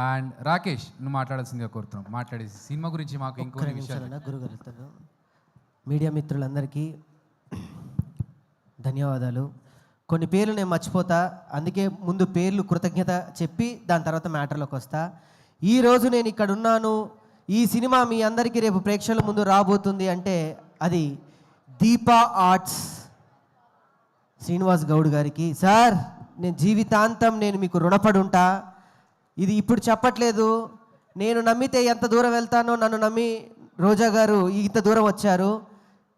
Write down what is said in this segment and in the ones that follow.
And Rakesh నువ్వు మాట్లాడాల్సిందిగా కోరుతున్నాం. మాట్లాడేసి సినిమా గురించి మాకు ఇంకొన్ని విషయాలు. గురుగారు, మీడియా మిత్రులందరికీ ధన్యవాదాలు. కొన్ని పేర్లు నేను మర్చిపోతా, అందుకే ముందు పేర్లు కృతజ్ఞత చెప్పి దాని తర్వాత మ్యాటర్లోకి వస్తా. ఈరోజు నేను ఇక్కడ ఉన్నాను, ఈ సినిమా మీ అందరికీ రేపు ప్రేక్షకుల ముందు రాబోతుంది అంటే అది దీపా ఆర్ట్స్ శ్రీనివాస్ గౌడ్ గారికి. సార్, నేను జీవితాంతం నేను మీకు రుణపడి ఉంటా. ఇది ఇప్పుడు చెప్పట్లేదు, నేను నమ్మితే ఎంత దూరం వెళ్తానో నన్ను నమ్మి రోజా గారు ఇంత దూరం వచ్చారు.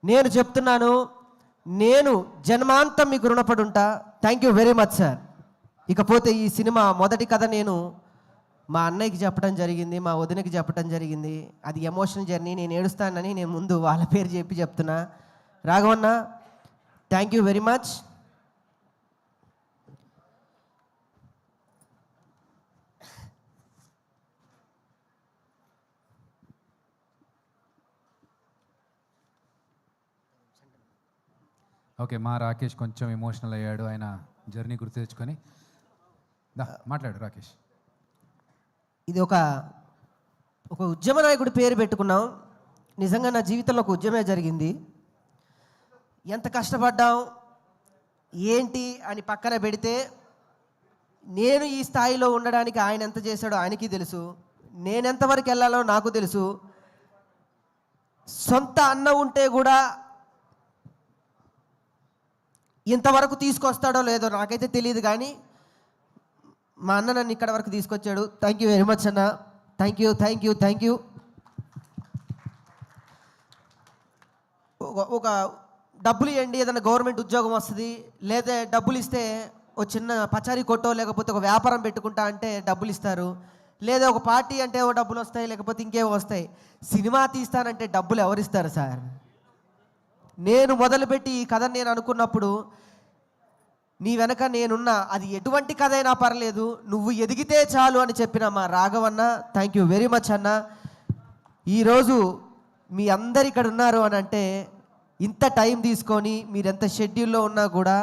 నేను చెప్తున్నాను, నేను జన్మాంతం మీకు రుణపడి ఉంటా. Thank you very much sir. ఇకపోతే ఈ సినిమా మొదటి కథ నేను మా అన్నయ్యకి చెప్పడం జరిగింది, మా వదినకి చెప్పడం జరిగింది. అది ఎమోషనల్ జర్నీ, నేను ఏడుస్తానని నేను ముందు వాళ్ళ పేరు చెప్తున్నా. రాఘవన్న, thank you very much. Okay, మా రాకేష్ కొంచెం ఎమోషనల్ అయ్యాడు, ఆయన జర్నీ గుర్తు తెచ్చుకొని. మాట్లాడు రాకేష్. ఇది ఒక ఉద్యమ నాయకుడి పేరు పెట్టుకున్నాం. నిజంగా నా జీవితంలో ఒక ఉద్యమే జరిగింది. ఎంత కష్టపడ్డాం ఏంటి అని పక్కన పెడితే, నేను ఈ స్థాయిలో ఉండడానికి ఆయన ఎంత చేశాడో ఆయనకి తెలుసు, నేనెంతవరకు వెళ్ళాలో నాకు తెలుసు. సొంత అన్న ఉంటే కూడా ఇంతవరకు తీసుకొస్తాడో లేదో నాకైతే తెలియదు, కానీ మా అన్న నన్ను ఇక్కడ వరకు తీసుకొచ్చాడు. థ్యాంక్ యూ వెరీ మచ్ అన్న. Thank you thank you thank you. ఒక డబ్బులు ఇవ్వండి, ఏదైనా గవర్నమెంట్ ఉద్యోగం వస్తుంది, లేదా డబ్బులు ఇస్తే ఒక చిన్న పచారీ కొట్టో లేకపోతే ఒక వ్యాపారం పెట్టుకుంటా అంటే డబ్బులు ఇస్తారు, లేదా ఒక పార్టీ అంటే ఓ డబ్బులు వస్తాయి, లేకపోతే ఇంకేవో వస్తాయి. సినిమా తీస్తానంటే డబ్బులు ఎవరిస్తారు సార్? నేను మొదలుపెట్టి ఈ కథ నేను అనుకున్నప్పుడు, నీ వెనక నేనున్నా, అది ఎటువంటి కథ అయినా పర్లేదు, నువ్వు ఎదిగితే చాలు అని చెప్పిన మా రాఘవన్న, థ్యాంక్ యూ వెరీ మచ్ అన్న. ఈరోజు మీ అందరు ఇక్కడ ఉన్నారు అని అంటే, ఇంత టైం తీసుకొని మీరు ఎంత షెడ్యూల్లో ఉన్నా కూడా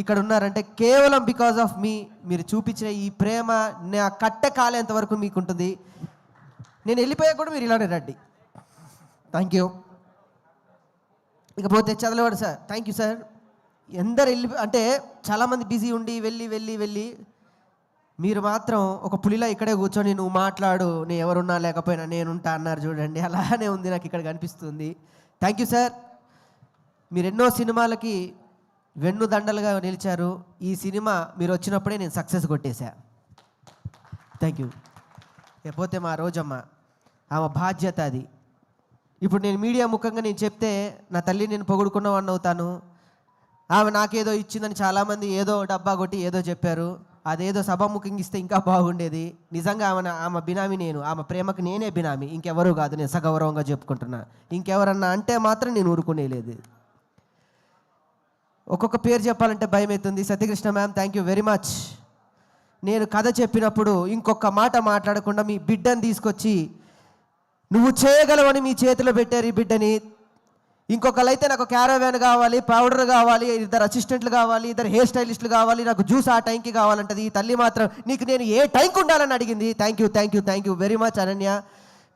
ఇక్కడ ఉన్నారంటే కేవలం బికాజ్ ఆఫ్ మీ. మీరు చూపించిన ఈ ప్రేమ నా కట్టె కాలేంత వరకు మీకు ఉంటుంది. నేను వెళ్ళిపోయా కూడా మీరు ఇలానే రండి. Thank you. ఇకపోతే చదలవాడు సార్, థ్యాంక్ యూ సార్. ఎందరు వెళ్ళి అంటే చాలామంది బిజీ ఉండి వెళ్ళి మీరు మాత్రం ఒక పులిలా ఇక్కడే కూర్చొని నువ్వు మాట్లాడు, నేను ఎవరున్నా లేకపోయినా నేనుంటా అన్నారు చూడండి. అలానే ఉంది నాకు ఇక్కడ కనిపిస్తుంది. Thank you sir. మీరు ఎన్నో సినిమాలకి వెన్నుదండలుగా నిలిచారు. ఈ సినిమా మీరు వచ్చినప్పుడే నేను సక్సెస్ కొట్టేశా. Thank you. లేకపోతే మా రోజమ్మ, ఆమె బాధ్యత అది. ఇప్పుడు నేను మీడియా ముఖంగా నేను చెప్తే నా తల్లి నేను పొగుడుకున్నవాడిని అవుతాను. ఆమె నాకేదో ఇచ్చిందని చాలామంది ఏదో డబ్బా కొట్టి ఏదో చెప్పారు. అదేదో సభాముఖంగా ఇస్తే ఇంకా బాగుండేది. నిజంగా ఆమె బినామీ నేను, ఆమె ప్రేమకు నేనే బినామీ, ఇంకెవరూ కాదు. నేను సగౌరవంగా చెప్పుకుంటున్నా. ఇంకెవరన్నా అంటే మాత్రం నేను ఊరుకునేలేదు. ఒక్కొక్క పేరు చెప్పాలంటే భయం అవుతుంది. Satyakrishna ma'am, thank you very much. నేను కథ చెప్పినప్పుడు ఇంకొక మాట మాట్లాడకుండా మీ బిడ్డని తీసుకొచ్చి నువ్వు చేయగలవని మీ చేతిలో పెట్టారు ఈ బిడ్డని. ఇంకొకళ్ళైతే నాకు క్యారవాన్ కావాలి, పౌడర్ కావాలి, 2 అసిస్టెంట్లు కావాలి, 2 హెయిర్ స్టైలిస్టులు కావాలి, నాకు జ్యూస్ ఆ టైంకి కావాలంటది. ఈ తల్లి మాత్రం నీకు నేను ఏ టైంకి ఉండాలని అడిగింది. Thank you thank you thank you very much Ananya.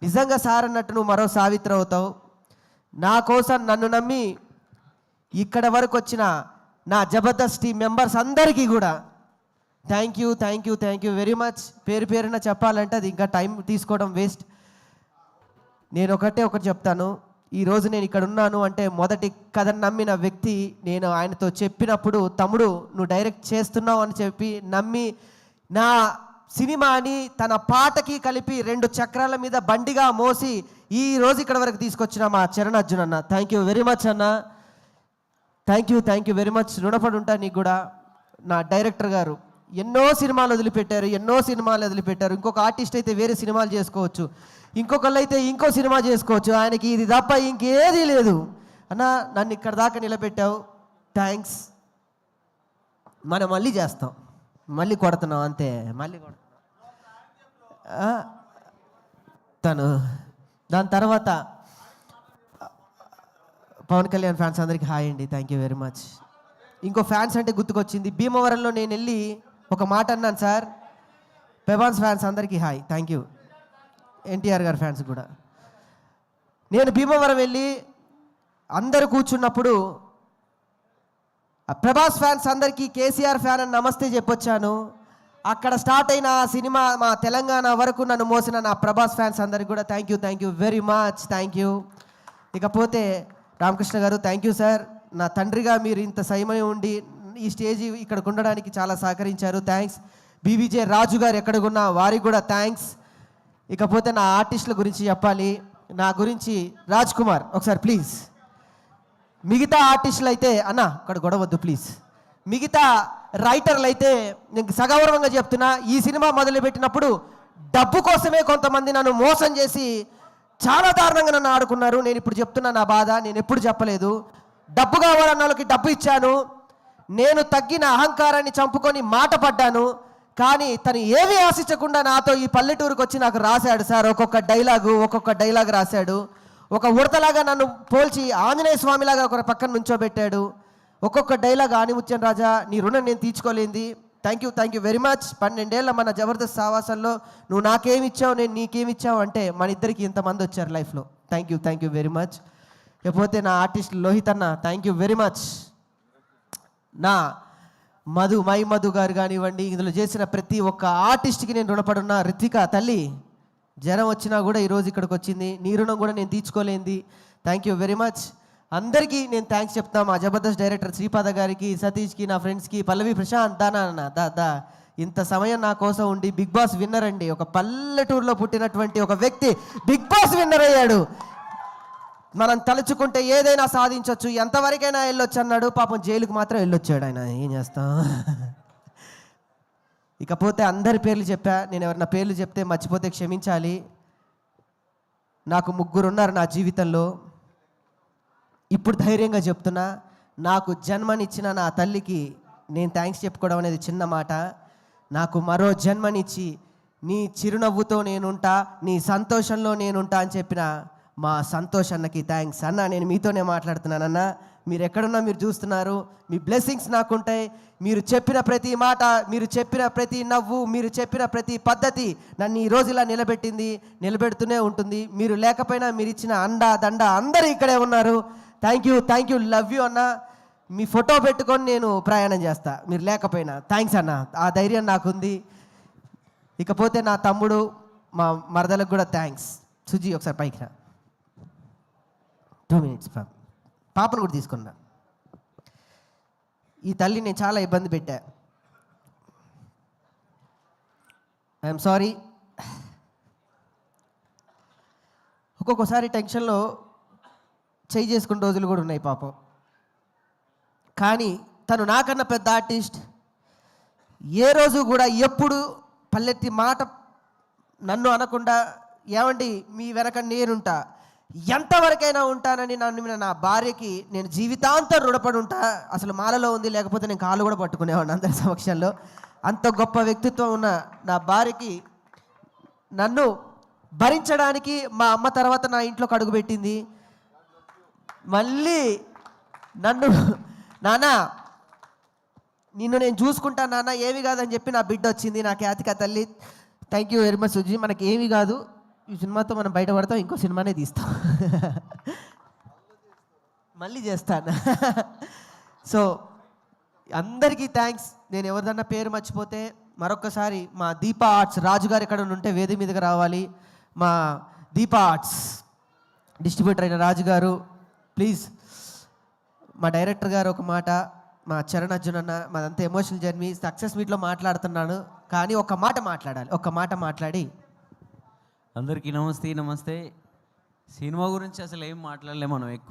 నిజంగా సార్ అన్నట్టు నువ్వు మరో సావిత్రి అవుతావు. నా కోసం నన్ను నమ్మి ఇక్కడ వరకు వచ్చిన నా జబర్దస్త్ టీం మెంబర్స్ అందరికీ కూడా thank you thank you thank you very much. పేరున చెప్పాలంటే అది ఇంకా టైం తీసుకోవడం వేస్ట్. నేను ఒకటి చెప్తాను. ఈరోజు నేను ఇక్కడ ఉన్నాను అంటే మొదటి కథను నమ్మిన వ్యక్తి నేను. ఆయనతో చెప్పినప్పుడు, తమ్ముడు నువ్వు డైరెక్ట్ చేస్తున్నావు అని చెప్పి నమ్మి నా సినిమాని తన పాటకి కలిపి 2 చక్రాల మీద బండిగా మోసి ఈరోజు ఇక్కడ వరకు తీసుకొచ్చిన మా చరణ్ అర్జున్ అన్న, థ్యాంక్ యూ వెరీ మచ్ అన్న. Thank you very much. రుణపడి ఉంటా నీకు కూడా. నా డైరెక్టర్ గారు ఎన్నో సినిమాలు వదిలిపెట్టారు. ఇంకొక ఆర్టిస్ట్ అయితే వేరే సినిమాలు చేసుకోవచ్చు, ఇంకొకళ్ళు అయితే ఇంకో సినిమా చేసుకోవచ్చు. ఆయనకి ఇది తప్ప ఇంకేదీ లేదు. అన్న, నన్ను ఇక్కడ దాకా నిలబెట్టావు, థ్యాంక్స్. మనం మళ్ళీ చేస్తాం, మళ్ళీ కొడుతున్నాం అంతే, మళ్ళీ కొడుతున్నాం. తను దాని తర్వాత పవన్ కళ్యాణ్ ఫ్యాన్స్ అందరికీ హాయ్ అండి, థ్యాంక్ యూ వెరీ మచ్. ఇంకో ఫ్యాన్స్ అంటే గుర్తుకొచ్చింది. భీమవరంలో నేను వెళ్ళి ఒక మాట అన్నాను సార్, పెబాన్స్ ఫ్యాన్స్ అందరికీ హాయ్, థ్యాంక్ యూ. ఎన్టీఆర్ గారి ఫ్యాన్స్ కూడా. నేను భీమవరం వెళ్ళి అందరు కూర్చున్నప్పుడు ప్రభాస్ ఫ్యాన్స్ అందరికీ కేసీఆర్ ఫ్యాన్ అని నమస్తే చెప్పొచ్చాను. అక్కడ స్టార్ట్ అయిన ఆ సినిమా మా తెలంగాణ వరకు నన్ను మోసిన నా ప్రభాస్ ఫ్యాన్స్ అందరికి కూడా thank you very much, thank you. ఇకపోతే రామకృష్ణ గారు థ్యాంక్ యూ సార్. నా తండ్రిగా మీరు ఇంత సమయం ఉండి ఈ స్టేజ్ ఇక్కడికి ఉండడానికి చాలా సహకరించారు, థ్యాంక్స్. బీవీజే రాజు గారు ఎక్కడికున్నా వారికి కూడా థ్యాంక్స్. ఇకపోతే నా ఆర్టిస్టుల గురించి చెప్పాలి. నా గురించి రాజ్ కుమార్ ఒకసారి ప్లీజ్. మిగతా ఆర్టిస్టులు అయితే అన్న అక్కడ గొడవద్దు ప్లీజ్. మిగతా రైటర్లు అయితే నేను సగౌరవంగా చెప్తున్నా, ఈ సినిమా మొదలుపెట్టినప్పుడు డబ్బు కోసమే కొంతమంది నన్ను మోసం చేసి చాలా దారుణంగా నన్ను ఆడుకున్నారు. నేను ఇప్పుడు చెప్తున్నా నా బాధ, నేను ఎప్పుడు చెప్పలేదు. డబ్బు కావాలన్న వాళ్ళకి డబ్బు ఇచ్చాను. నేను తగ్గిన అహంకారాన్ని చంపుకొని మాట పడ్డాను. కానీ తను ఏమీ ఆశించకుండా నాతో ఈ పల్లెటూరుకు వచ్చి నాకు రాశాడు సార్. ఒక్కొక్క డైలాగ్ రాశాడు. ఒక ఉడతలాగా నన్ను పోల్చి ఆంజనేయ స్వామిలాగా ఒక పక్కన నుంచోబెట్టాడు. ఒక్కొక్క డైలాగ్ ఆనిముత్యం రాజా నీ రుణం నేను తీర్చుకోలేంది. Thank you very much. 12 ఏళ్ళ మన జబర్దస్త్ సావాసంలో నువ్వు నాకేమిచ్చావు నేను నీకేమిచ్చావు అంటే మన ఇద్దరికి ఇంతమంది వచ్చారు లైఫ్లో. Thank you very much. లేకపోతే నా ఆర్టిస్ట్ లోహిత్ అన్న థ్యాంక్ యూ వెరీ మచ్. నా మధు గారు కానివ్వండి, ఇందులో చేసిన ప్రతి ఒక్క ఆర్టిస్ట్కి నేను రుణపడున్నా. రిత్విక తల్లి జ్వరం వచ్చినా కూడా ఈరోజు ఇక్కడికి వచ్చింది, నీ రుణం కూడా నేను తీర్చుకోలేంది. Thank you very much. అందరికీ నేను థ్యాంక్స్ చెప్తాను. మా జబర్దస్త్ డైరెక్టర్ శ్రీపాద గారికి, సతీష్కి, నా ఫ్రెండ్స్కి, పల్లవి ప్రశాంత్ దా ఇంత సమయం నా కోసం ఉండి బిగ్ బాస్ విన్నర్ అండి. ఒక పల్లెటూరులో పుట్టినటువంటి ఒక వ్యక్తి బిగ్ బాస్ విన్నర్ అయ్యాడు. మనం తలుచుకుంటే ఏదైనా సాధించవచ్చు, ఎంతవరకైనా వెళ్ళొచ్చు అన్నాడు. పాపం జైలుకు మాత్రం వెళ్ళొచ్చాడు ఆయన. ఏం చేస్తాం. ఇకపోతే అందరి పేర్లు చెప్పా. నేను ఎవరన్నా పేర్లు చెప్తే మర్చిపోతే క్షమించాలి. నాకు 3 ఉన్నారు నా జీవితంలో. ఇప్పుడు ధైర్యంగా చెప్తున్నా, నాకు జన్మనిచ్చిన నా తల్లికి నేను థ్యాంక్స్ చెప్పుకోవడం అనేది చిన్న మాట. నాకు మరో జన్మనిచ్చి నీ చిరునవ్వుతో నేనుంటా, నీ సంతోషంలో నేనుంటా అని చెప్పిన మా సంతోష్ అన్నకి థ్యాంక్స్. అన్న నేను మీతోనే మాట్లాడుతున్నాను అన్న. మీరు ఎక్కడున్నా మీరు చూస్తున్నారు, మీ బ్లెస్సింగ్స్ నాకుంటాయి. మీరు చెప్పిన ప్రతి మాట, మీరు చెప్పిన ప్రతి నవ్వు, మీరు చెప్పిన ప్రతి పద్ధతి నన్ను ఈ రోజు ఇలా నిలబెడుతూనే ఉంటుంది. మీరు లేకపోయినా మీరు ఇచ్చిన అండ దండ అందరూ ఇక్కడే ఉన్నారు. థ్యాంక్ యూ లవ్ యూ అన్న. మీ ఫోటో పెట్టుకొని నేను ప్రయాణం చేస్తా మీరు లేకపోయినా. థ్యాంక్స్ అన్న, ఆ ధైర్యం నాకుంది. ఇకపోతే నా తమ్ముడు మా మరదలకు కూడా థ్యాంక్స్. సుజీ ఒకసారి పైకి రా. 2 minutes పాపను కూడా తీసుకున్నా. ఈ తల్లి నేను చాలా ఇబ్బంది పెట్టా. I'm sorry. ఒక్కొక్కసారి టెన్షన్లో చేయి చేసుకున్న రోజులు కూడా ఉన్నాయి పాపం. కానీ తను నాకన్నా పెద్ద ఆర్టిస్ట్. ఏ రోజు కూడా ఎప్పుడు పల్లెత్తి మాట నన్ను అనకుండా, ఏమండి మీ వెనక నేనుంటా, ఎంతవరకైనా ఉంటానని నన్ను నా భార్యకి నేను జీవితాంతం రుణపడి ఉంటా. అసలు మాలలో ఉంది, లేకపోతే నేను కాళ్ళు కూడా పట్టుకునేవాడిని అందరి సమక్షంలో. అంత గొప్ప వ్యక్తిత్వం ఉన్న నా భార్యకి నన్ను భరించడానికి మా అమ్మ తర్వాత నా ఇంట్లోకి అడుగుపెట్టింది. మళ్ళీ నన్ను నాన్న నిన్ను నేను చూసుకుంటా నాన్న, ఏమి కాదని చెప్పి నా బిడ్డ వచ్చింది, నా ఖ్యాతిక తల్లి. Thank you very much Suji. మనకి ఏమీ కాదు, ఈ సినిమాతో మనం బయటపడతాం, ఇంకో సినిమానే తీస్తాం. మళ్ళీ చేస్తాను. సో అందరికీ థ్యాంక్స్. నేను ఎవరిదన్నా పేరు మర్చిపోతే మరొక్కసారి మా దీపా ఆర్ట్స్ రాజు గారు ఎక్కడ ఉంటే వేది మీదకి రావాలి. మా దీపా ఆర్ట్స్ డిస్ట్రిబ్యూటర్ అయిన రాజు గారు ప్లీజ్. మా డైరెక్టర్ గారు ఒక మాట, మా చరణ్ అర్జున్ అన్న, మాదంతా ఎమోషనల్ జర్నీ. సక్సెస్ మీట్లో మాట్లాడుతున్నాను కానీ ఒక్క మాట మాట్లాడాలి. ఒక్క మాట మాట్లాడి అందరికీ నమస్తే. సినిమా గురించి అసలు ఏం మాట్లాడలేము మనం ఎక్కువ.